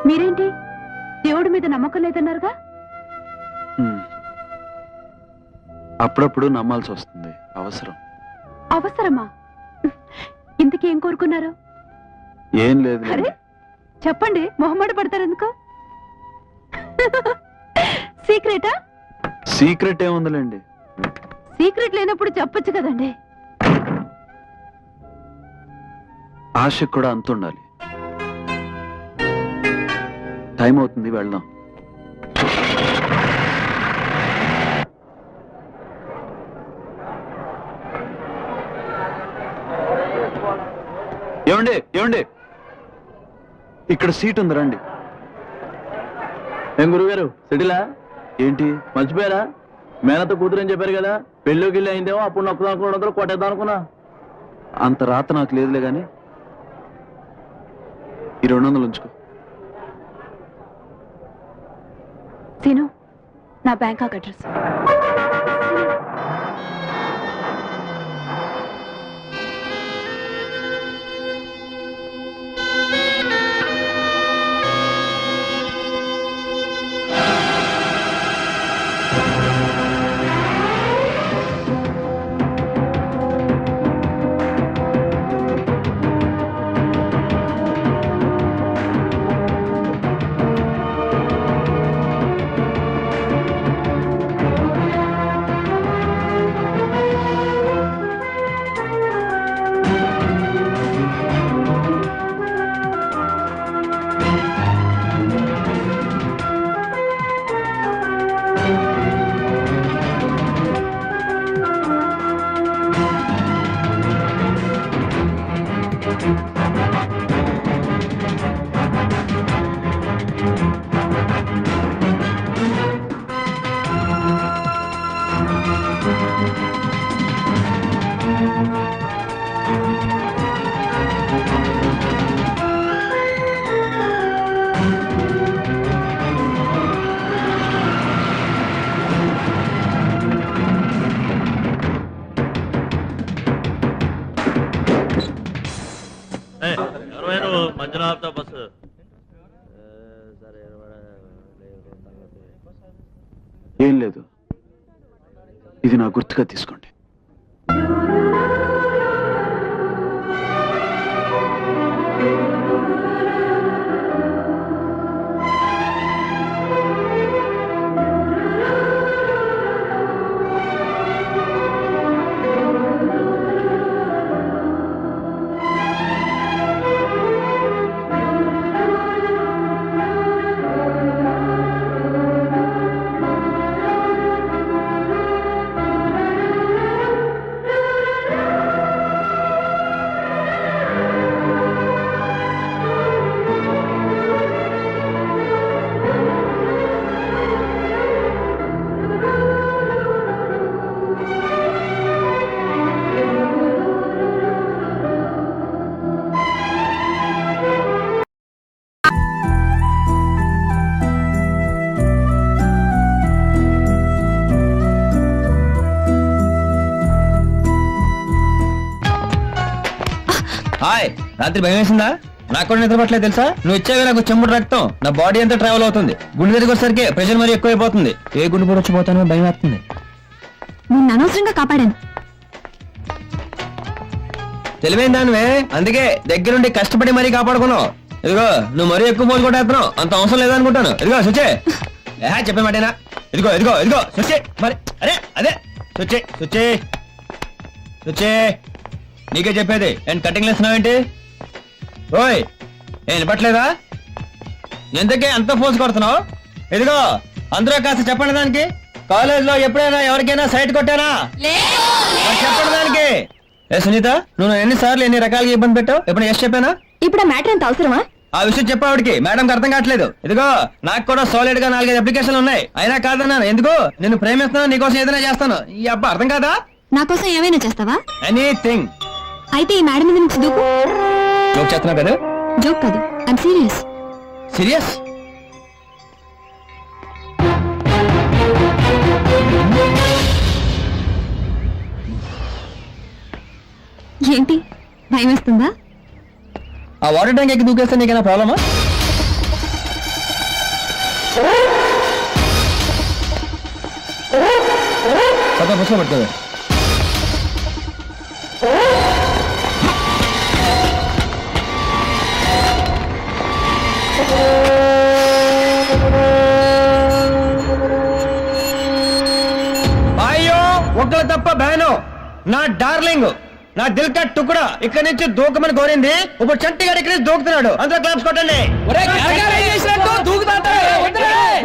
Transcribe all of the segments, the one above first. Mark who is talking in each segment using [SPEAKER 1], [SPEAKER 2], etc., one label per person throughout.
[SPEAKER 1] మీరేంటి దేవుడి మీద నమ్మకం లేదన్నారుగా?
[SPEAKER 2] అప్పుడప్పుడు నమ్మాల్సి వస్తుంది, అవసరం.
[SPEAKER 1] అవసరమా? ఇంతకేం కోరుకున్నారు?
[SPEAKER 2] ఏం లేదు.
[SPEAKER 1] అరే చెప్పండి, మొహమాట పడతారు ఎందుకు? సీక్రెటా?
[SPEAKER 2] సీక్రెట్ ఏముందిలేండి.
[SPEAKER 1] సీక్రెట్ లేనప్పుడు చెప్పొచ్చు కదండి.
[SPEAKER 2] ఆశకు కూడా అంత ఉండాలి. టైం అవుతుంది, వెళ్దాం. ఏమండి ఏమండి, ఇక్కడ సీట్ ఉంది, రండి.
[SPEAKER 3] ఏం గురుగారు, సిటీలా
[SPEAKER 2] ఏంటి
[SPEAKER 3] మర్చిపోయారా? మేనతో కూతురు అని చెప్పారు కదా, పెళ్ళికి వెళ్ళి అయిందేమో. అప్పుడు నొక్కదాం అనుకున్న కొట్టేద్దాం అనుకున్నా.
[SPEAKER 2] అంత రాత నాకు లేదులే గాని ఈ 200 ఉంచుకో.
[SPEAKER 1] సీను, నా బ్యాంకాక్ అడ్రస్.
[SPEAKER 3] బస్సు
[SPEAKER 2] ఏం లేదు, ఇది నా గుర్తుగా తీసుకోండి.
[SPEAKER 4] హాయ్, రాత్రి భయం వేసిందా? నాకు కూడా నిద్రపట్లేదు తెలుసా? నువ్వు ఇచ్చావే నాకు చెంబుడు రక్తం, నా బాడీ అంతా ట్రావెల్ అవుతుంది. గుండె దగ్గరికి వచ్చేసరికి ప్రెషర్ మరీ ఎక్కువైపోతుంది. ఏ గుండె కూడా వచ్చిపోతానో భయం వేస్తుంది.
[SPEAKER 1] నేను అనవసరంగా కాపాడాను.
[SPEAKER 4] తెలివైన దానివే, అందుకే దగ్గరుండి కష్టపడి మరీ కాపాడుకున్నావు. ఇదిగో నువ్వు మరీ ఎక్కువ మోలు కొట్టేస్తున్నావు, అంత అవసరం లేదనుకుంటాను. ఇదిగో సుచ్చే, చెప్పే మాటేనా? ఇదిగో ఇదిగో ఇదిగో సుచ్చే, మరి అరే అదే సుచ్చే సుచ్చే సుచ్చే, నీకే చెప్పేది. ఏంటి కటింగ్ లేస్తున్నావేంటి? ఓయ్, ఏం పట్టలేదా? ఎందుకే అంత ఫోర్స్ కొడుతున్నావు? ఇదిగో అందరూ కాస్త చెప్పండి దానికి. కాలేజ్ లో ఎప్పుడైనా ఎవరికైనా సైట్ కొట్టానా? చెప్పండి దానికి. ఏ సునీత, నువ్వు ఎన్నిసార్లు ఎన్ని రకాలుగా ఇబ్బంది పెట్టావు? ఎప్పుడు ఎస్ చెప్పానా?
[SPEAKER 1] ఇప్పుడు ఆ మ్యాటర్ ఎంత అవసరమా?
[SPEAKER 4] ఆ విషయం చెప్పావిడికి మేడంకి అర్థం కావట్లేదు. ఇదిగో నాకు కూడా సాలిడ్ గా 4-5 అప్లికేషన్లు ఉన్నాయి, అయినా కాదన్నాను. ఎందుకు? నేను ప్రేమిస్తున్నాను, నీకోసం ఏదైనా చేస్తాను. ఈ అబ్బా అర్థం కాదా?
[SPEAKER 1] నా కోసం ఏమైనా చేస్తావా?
[SPEAKER 4] ఎనీథింగ్.
[SPEAKER 1] అయితే ఈ మేడం మీద నుంచి దూకు.
[SPEAKER 4] జోక్ చేస్తున్నావు కదా?
[SPEAKER 1] జోక్ కాదు, ఐమ్ సీరియస్.
[SPEAKER 4] సీరియస్?
[SPEAKER 1] ఏంటి భయం వేస్తుందా?
[SPEAKER 4] ఆ వాటర్ ట్యాంక్ ఎక్కి దూకేస్తే నీకైనా ప్రాబ్లమా? పుస్తకం పట్టుకోండి. అయ్యో ఒకళ్ళు తప్ప బ్యాను, నా డార్లింగ్, నా దిల్ కా టుకుడా ఇక్కడి నుంచి దూకమని కోరింది. ఇప్పుడు చంటిగాడు ఇక్కడి నుంచి దూకుతున్నాడు. అందరూ క్లాప్స్ కొట్టండి.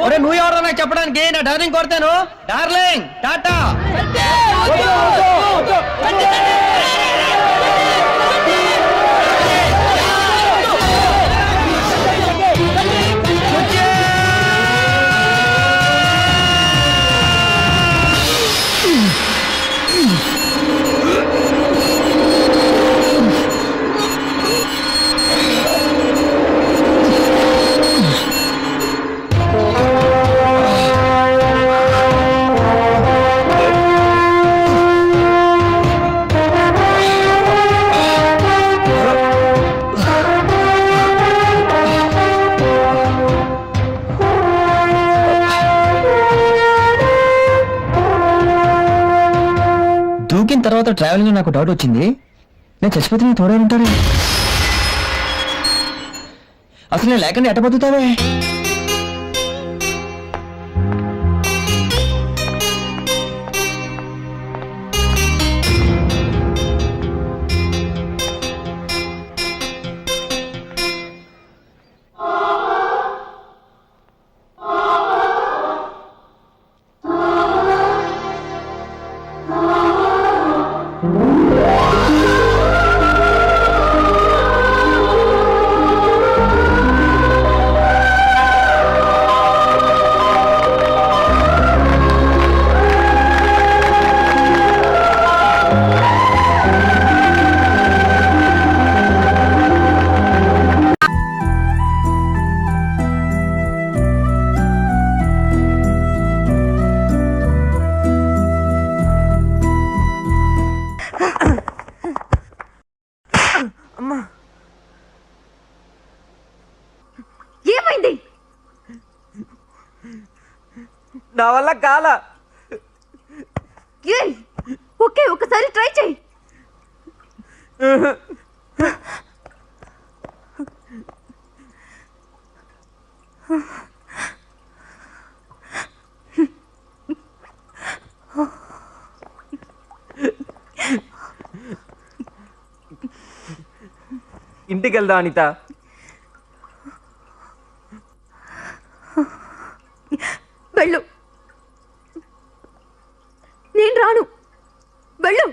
[SPEAKER 4] ఒరే నువ్వు ఎవరో నాకు చెప్పడానికి? నా డార్లింగ్ కోరుతాను. డార్లింగ్ టాటా. దూకిన తర్వాత ట్రావెలింగ్ నాకు డౌట్ వచ్చింది. నేను చచ్చిపోతే నేను తోడే ఉంటానే. అసలు నేను లేకుండా ఎట్ట బతుకుతావే?
[SPEAKER 5] ఏమైంది?
[SPEAKER 6] నా వల్ల కాల.
[SPEAKER 5] ఓకే ఒకసారి ట్రై చేయి.
[SPEAKER 6] ఇంటికి వెళ్దా అనిత?
[SPEAKER 5] వెళ్ళు. నేను రాను. వెళ్ళు.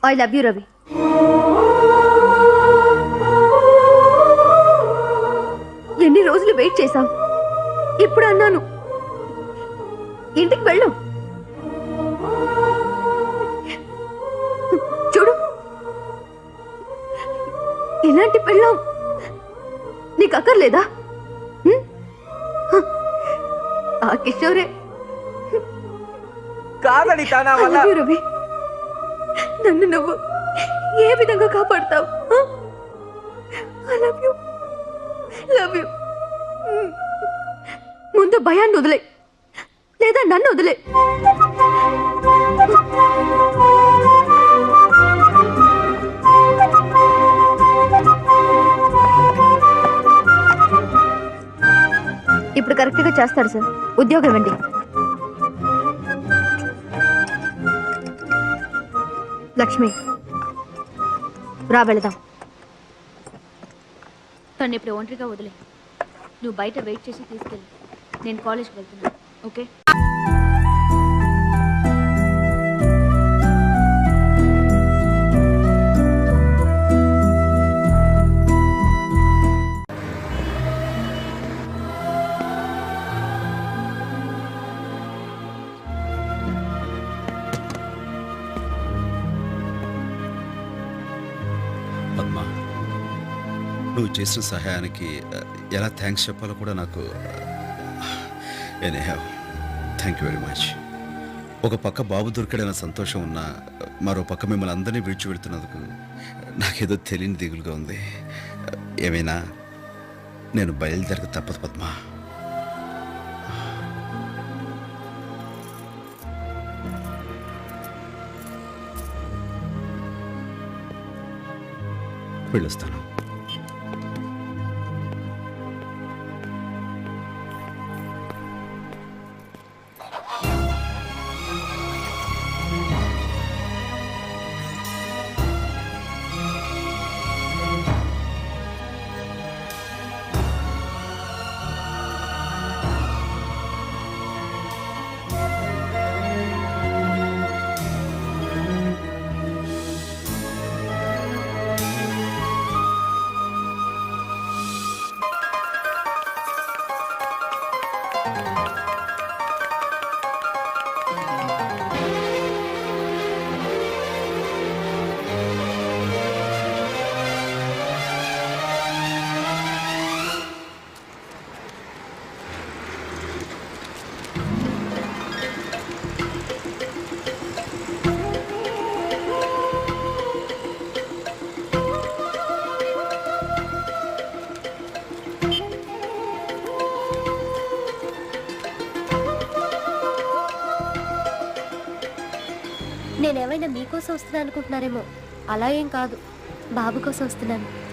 [SPEAKER 5] I love you Ravi. ఎన్ని రోజులు వెయిట్ చేశావు? ఇప్పుడు అన్నాను ఇంటికి వెళ్ళు. చూడు ఇలాంటి పెళ్ళాం నీకు అక్కర్లేదా? ఆ కిషోరే
[SPEAKER 6] కాదనిత నా
[SPEAKER 5] I
[SPEAKER 6] వల్ల.
[SPEAKER 5] love you, Ravi. నన్ను నువ్వు ఏ విధంగా కాపాడుతావు? I love you, love you. ముందు భయాన్ని వదిలే, లేదా నన్ను వదిలే. ఇప్పుడు కరెక్ట్ గా చేస్తాడు సార్. ఉద్యోగం ఇవ్వండి. లక్ష్మి రా వెళదాం.
[SPEAKER 1] తను ఇప్పుడు ఒంటరిగా వదిలే. నువ్వు బయట వెయిట్ చేసి తీసుకెళ్ళి. నేను కాలేజ్కి వెళ్తున్నాను. ఓకే?
[SPEAKER 7] పద్మ, నువ్వు చేసిన సహాయానికి ఎలా థ్యాంక్స్ చెప్పాలో కూడా నాకు థ్యాంక్ యూ వెరీ మచ్. ఒక పక్క బాబు దొరికాడన్న సంతోషం ఉన్నా, మరో పక్క మిమ్మల్ని అందరినీ విడిచి వెళ్తున్నందుకు నాకేదో తెలియని దిగులుగా ఉంది. ఏమైనా నేను బయలుదేరక తప్పదు పద్మ. వెళ్ళొస్తాను.
[SPEAKER 5] నేనేమైనా మీకోసం వస్తున్నాను అనుకుంటున్నారేమో. అలా ఏం కాదు, బాబు కోసం వస్తున్నాను.